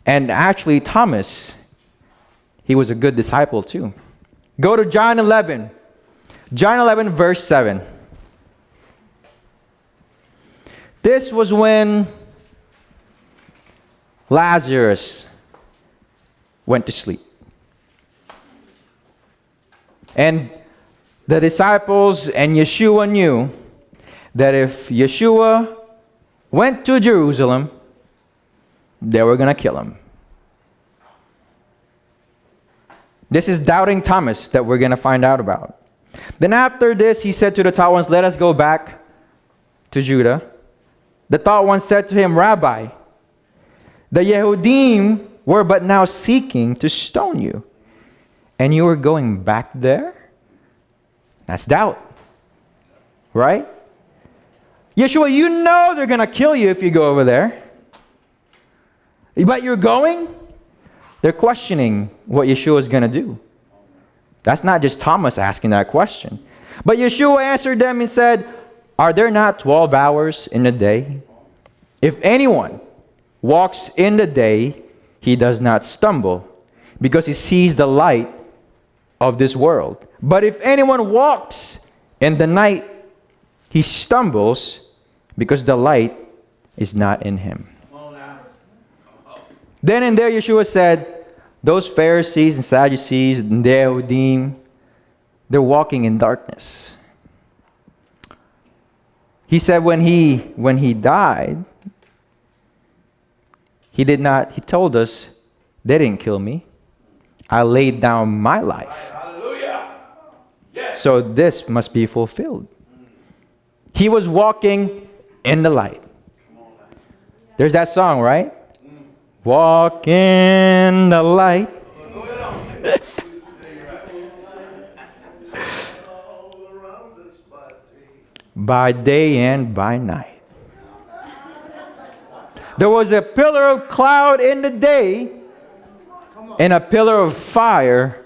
And actually, Thomas, he was a good disciple too. Go to John 11. John 11, verse 7. This was when Lazarus went to sleep. And the disciples and Yeshua knew that if Yeshua went to Jerusalem, they were going to kill him. This is doubting Thomas that we're going to find out about. Then after this, he said to the tall ones, "Let us go back to Judah." The tall ones said to him, "Rabbi, the Yehudim were but now seeking to stone you, and you are going back there?" That's doubt, right? Yeshua, you know they're going to kill you if you go over there. But you're going? They're questioning what Yeshua is going to do. That's not just Thomas asking that question. But Yeshua answered them and said, "Are there not 12 hours in the day? If anyone walks in the day, he does not stumble, because he sees the light of this world. But if anyone walks in the night, he stumbles, because the light is not in him." Then and there Yeshua said, those Pharisees and Sadducees and the Yehudim, they're walking in darkness. He said when he died, he told us, they didn't kill me. I laid down my life. Hallelujah. Yes. So this must be fulfilled. He was walking in the light. There's that song, right? Walk in the light. By day and by night. There was a pillar of cloud in the day and a pillar of fire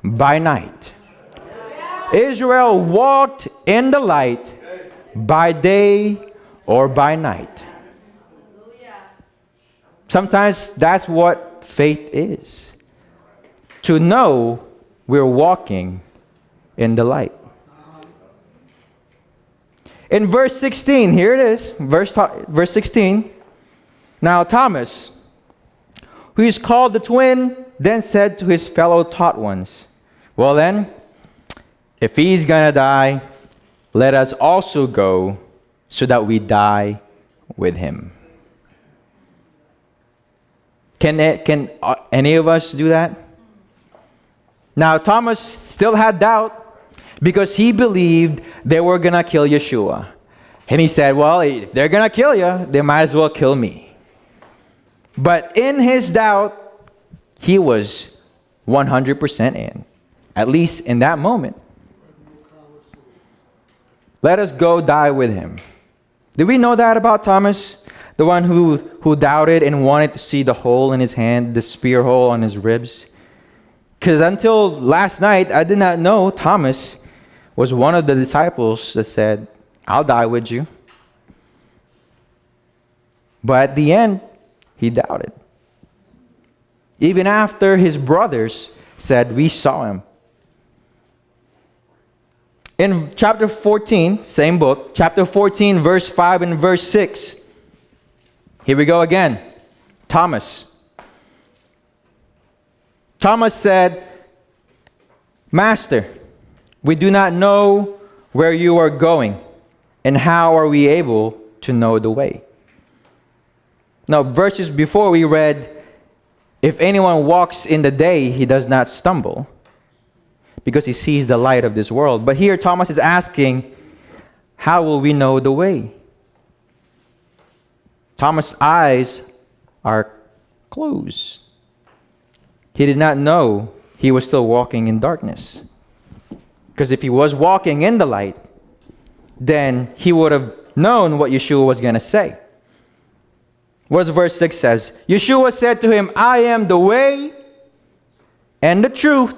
by night. Israel walked in the light by day or by night. Sometimes that's what faith is. To know we're walking in the light. In verse 16, here it is, verse 16. Now Thomas, who is called the twin, then said to his fellow taught ones, "Well then, if he's gonna die, let us also go, so that we die with him." Can any of us do that? Now Thomas still had doubt, because he believed they were going to kill Yeshua. And he said, well, if they're going to kill you, they might as well kill me. But in his doubt, he was 100% in, at least in that moment. Let us go die with him. Did we know that about Thomas? The one who doubted and wanted to see the hole in his hand, the spear hole on his ribs? Because until last night, I did not know Thomas was one of the disciples that said, "I'll die with you." But at the end, he doubted. Even after his brothers said, "We saw him." In chapter 14, same book, chapter 14, verse 5 and verse 6. Here we go again. Thomas. Thomas said, "Master, we do not know where you are going, and how are we able to know the way?" Now, verses before we read, "If anyone walks in the day, he does not stumble, because he sees the light of this world." But here Thomas is asking, how will we know the way? Thomas' eyes are closed. He did not know he was still walking in darkness. Because if he was walking in the light, then he would have known what Yeshua was going to say. What verse 6 says? Yeshua said to him, "I am the way and the truth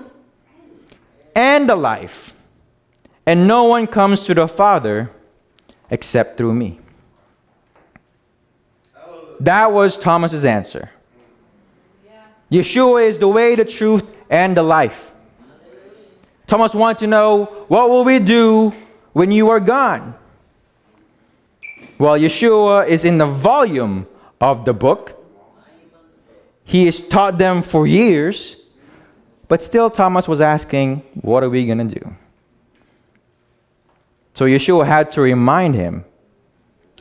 and the life, and no one comes to the Father except through me." That was Thomas's answer. Yeshua is the way, the truth, and the life. Thomas wanted to know, what will we do when you are gone? Well, Yeshua is in the volume of the book. He has taught them for years, but still Thomas was asking, what are we going to do? So Yeshua had to remind him,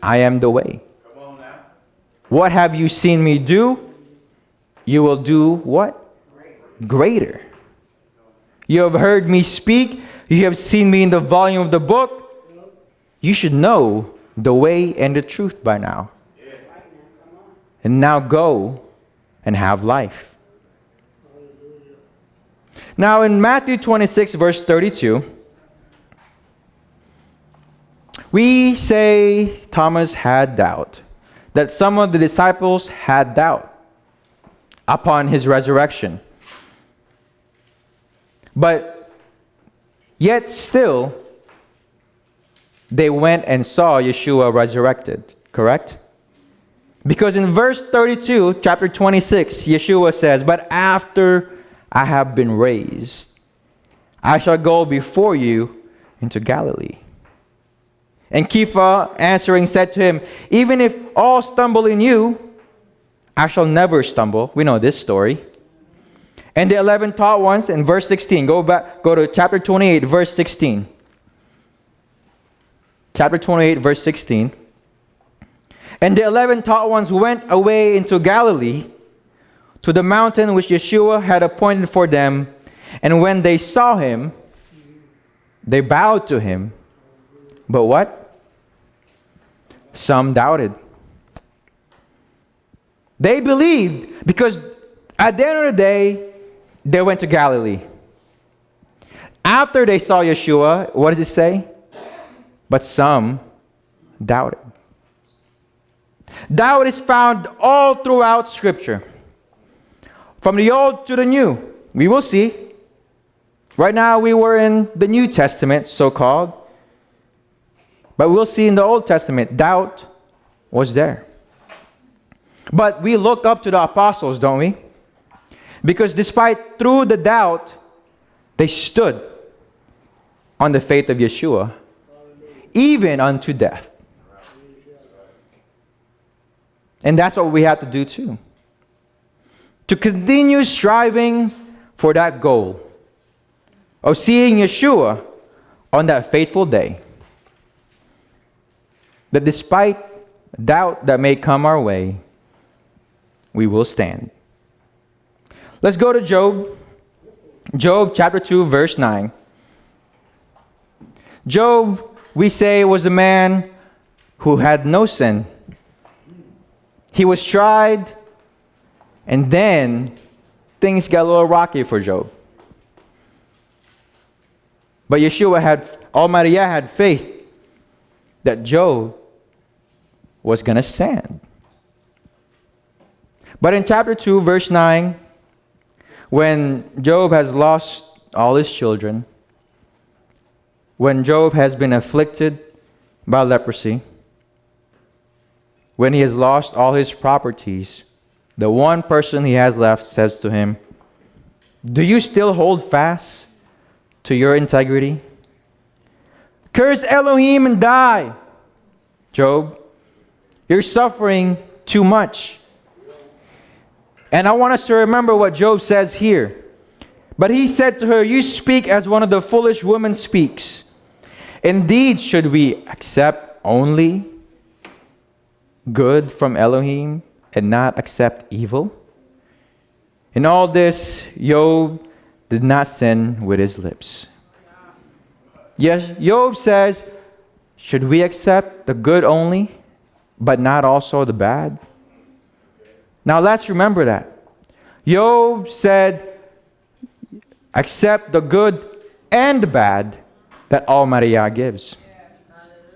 I am the way. Come on now. What have you seen me do? You will do what? Greater. You have heard me speak. You have seen me in the volume of the book. You should know the way and the truth by now. And now go and have life. Now in Matthew 26, verse 32, we say Thomas had doubt, that some of the disciples had doubt upon his resurrection. But yet still, they went and saw Yeshua resurrected, correct? Because in verse 32, chapter 26, Yeshua says, but after I have been raised, I shall go before you into Galilee. And Kepha answering said to him, even if all stumble in you, I shall never stumble. We know this story. And the 11 taught ones in verse 16. Go to chapter 28, verse 16. Chapter 28, verse 16. And the 11 taught ones went away into Galilee, to the mountain which Yeshua had appointed for them. And when they saw him, they bowed to him. But what? Some doubted. They believed because at the end of the day, they went to Galilee. After they saw Yeshua, what does it say? But some doubted. Doubt is found all throughout Scripture. From the Old to the New. We will see. Right now we were in the New Testament, so-called. But we'll see in the Old Testament, doubt was there. But we look up to the apostles, don't we? Because despite through the doubt, they stood on the faith of Yeshua, even unto death. And that's what we have to do too. To continue striving for that goal of seeing Yeshua on that fateful day. That despite doubt that may come our way, we will stand. Let's go to Job. Job chapter 2, verse 9. Job, we say, was a man who had no sin. He was tried, and then things got a little rocky for Job. But Almighty Yah had faith that Job was going to stand. But in chapter 2, verse 9, when Job has lost all his children, when Job has been afflicted by leprosy, when he has lost all his properties, the one person he has left says to him, do you still hold fast to your integrity? Curse Elohim and die. Job, you're suffering too much. And I want us to remember what Job says here. But he said to her, you speak as one of the foolish women speaks. Indeed, should we accept only good from Elohim and not accept evil? In all this, Job did not sin with his lips. Yes, Job says, should we accept the good only, but not also the bad? Now let's remember that. Job said, accept the good and the bad that Almighty Yah gives.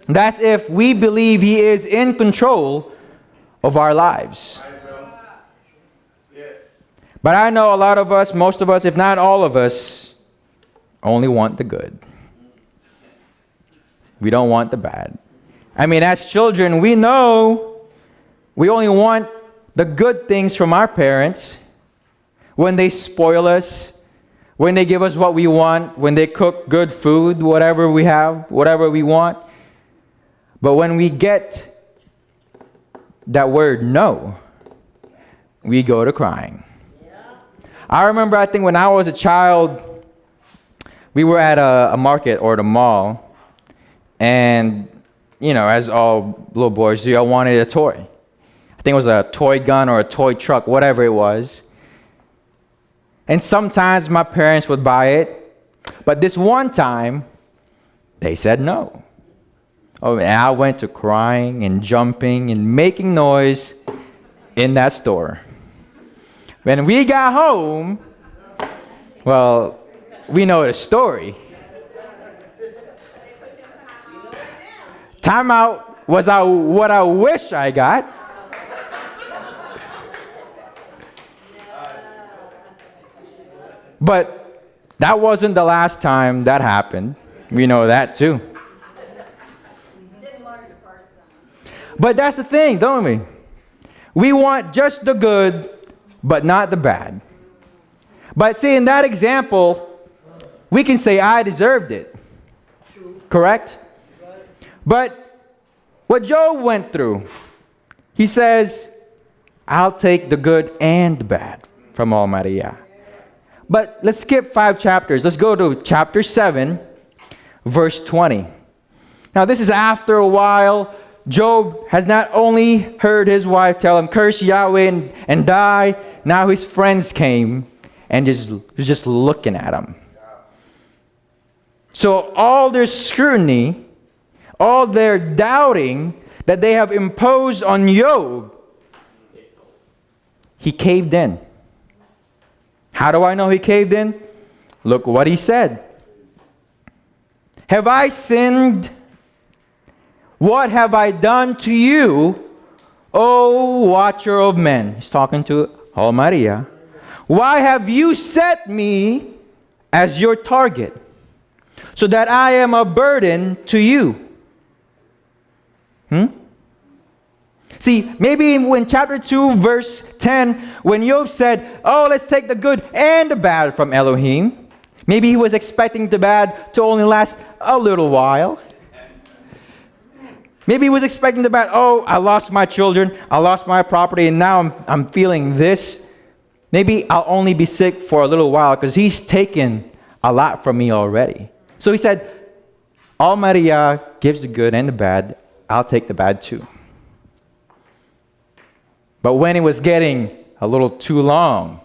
That's if we believe He is in control of our lives. But I know a lot of us, most of us, if not all of us, only want the good. We don't want the bad. I mean, as children, we know we only want the good things from our parents. when they spoil us, when they give us what we want, when they cook good food, whatever we have, whatever we want. But when we get that word no, we go to crying. I remember, I think when I was a child, we were at a market or the mall, and, you know, as all little boys do, I wanted a toy. I think it was a toy gun or a toy truck, whatever it was. And sometimes my parents would buy it, but this one time, they said no. Oh, and I went to crying and jumping and making noise in that store. When we got home, well, we know the story. Timeout was what I wish I got. But that wasn't the last time that happened. We know that too. But that's the thing, don't we? We want just the good, but not the bad. But see, in that example, we can say, I deserved it. Correct? But what Job went through, he says, I'll take the good and the bad from Almighty Yah. But let's skip 5 chapters. Let's go to chapter 7, verse 20. Now, this is after a while. Job has not only heard his wife tell him, curse Yahweh and die. Now his friends came and was just looking at him. So all their scrutiny, all their doubting that they have imposed on Job, he caved in. How do I know he caved in? Look what he said. Have I sinned? What have I done to you, O watcher of men? He's talking to Almighty Yah. Why have you set me as your target, so that I am a burden to you? See, maybe in chapter 2, verse 10, when Job said, oh, let's take the good and the bad from Elohim, maybe he was expecting the bad to only last a little while. Maybe he was expecting the bad, oh, I lost my children, I lost my property, and now I'm feeling this. Maybe I'll only be sick for a little while because he's taken a lot from me already. So he said, Almighty Yah gives the good and the bad, I'll take the bad too. But when it was getting a little too long,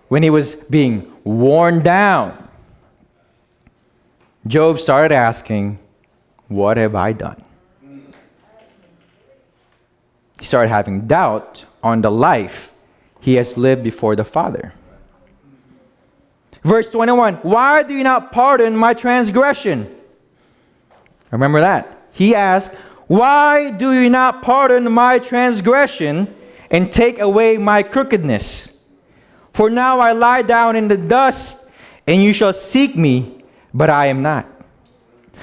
when he was being worn down, Job started asking, what have I done? He started having doubt on the life he has lived before the Father. Verse 21, why do you not pardon my transgression? Remember that. He asked, why do you not pardon my transgression and take away my crookedness? For now I lie down in the dust, and you shall seek me, but I am not.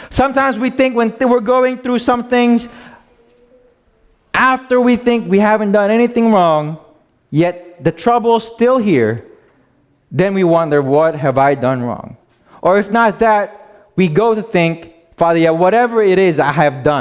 Sometimes we think when we're going through some things, after we think we haven't done anything wrong, yet the trouble's still here, then we wonder, what have I done wrong? Or if not that, we go to think, Father, yeah, whatever it is I have done,